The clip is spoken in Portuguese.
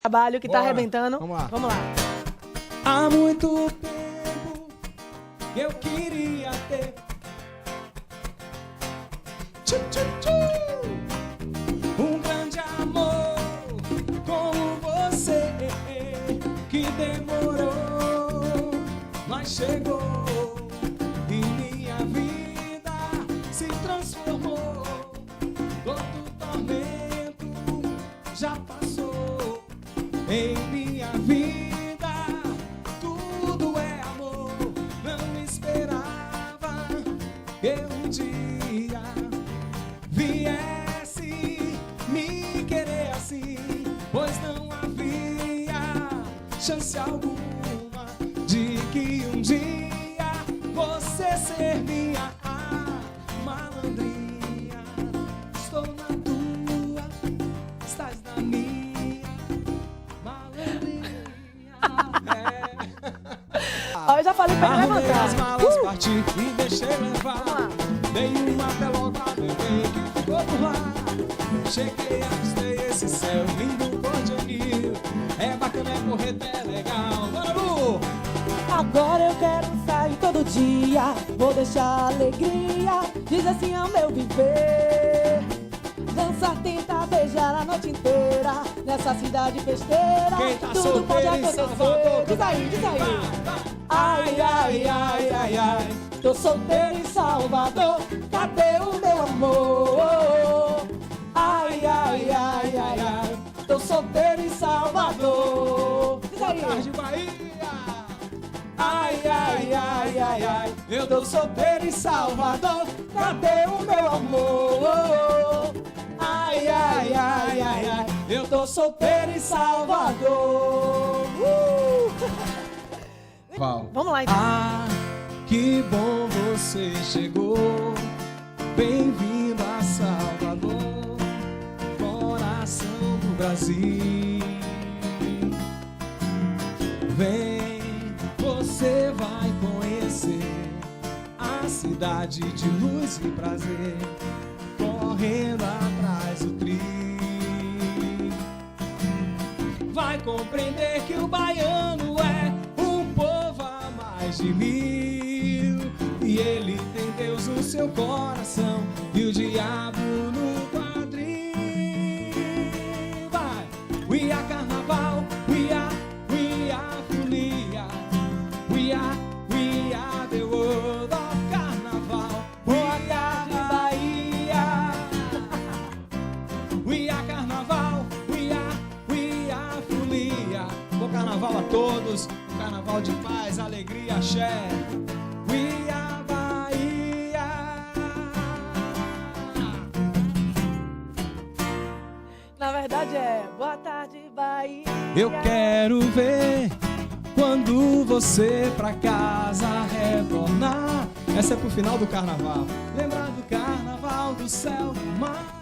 Trabalho que tá Bora. arrebentando. Vamos lá. Vamos lá. Há muito tempo que eu queria ter um grande amor como você, que demorou, mas chegou e minha vida se transformou. Todo tormento já passou em minha vida, tudo é amor. Não esperava que um dia viesse me querer assim, pois não havia chance alguma de que um dia você ser minha malandrinha. Estou na tua, estás na minha malandrinha. Ó, eu já falei pra ele Arrumei levantar. as malas, parti e deixei levar. Vamos lá. Dei uma pelota, bebê, que ficou por lá. Cheguei, avistei esse céu lindo, cor de anil. É bacana, é correto, é legal. Bora, Lu! Agora eu quero sair todo dia, vou deixar alegria, diz assim ao meu viver. Dançar, tentar beijar a noite inteira, nessa cidade festeira, Quem tá tudo pode solteiro em acontecer. Salvador, Diz aí, diz aí. Ai, ai, ai, ai, ai. Tô solteiro em Salvador, cadê o meu amor? Ai, ai, ai, ai, ai. Tô solteiro em Salvador. Diz aí. Tarde, Bahia! Ai, ai, ai, ai, ai. Eu tô solteiro em Salvador. Cadê o meu amor? Ai, ai, ai, ai, ai. Eu tô solteiro em Salvador. Qual? Vamos lá, então. Ah, que bom você chegou. Bem-vindo a Salvador, coração do Brasil. Vem, você vai conhecer a cidade de luz e prazer, correndo atrás do tri. Vai compreender que o baiano é um povo a mais de 1000, e ele tem Deus no seu coração e o diabo no quadril. Vai! We are carnaval, we are folia, we are the world of carnaval. Boa tarde, Bahia. We are carnaval, we are folia. Bom carnaval a todos, um carnaval de paz, alegria, axé. We are Bahia. Na verdade é boa tarde, Bahia. Eu quero ver quando você pra casa retornar. Essa é pro final do carnaval. Lembrar do carnaval, do céu, do mar.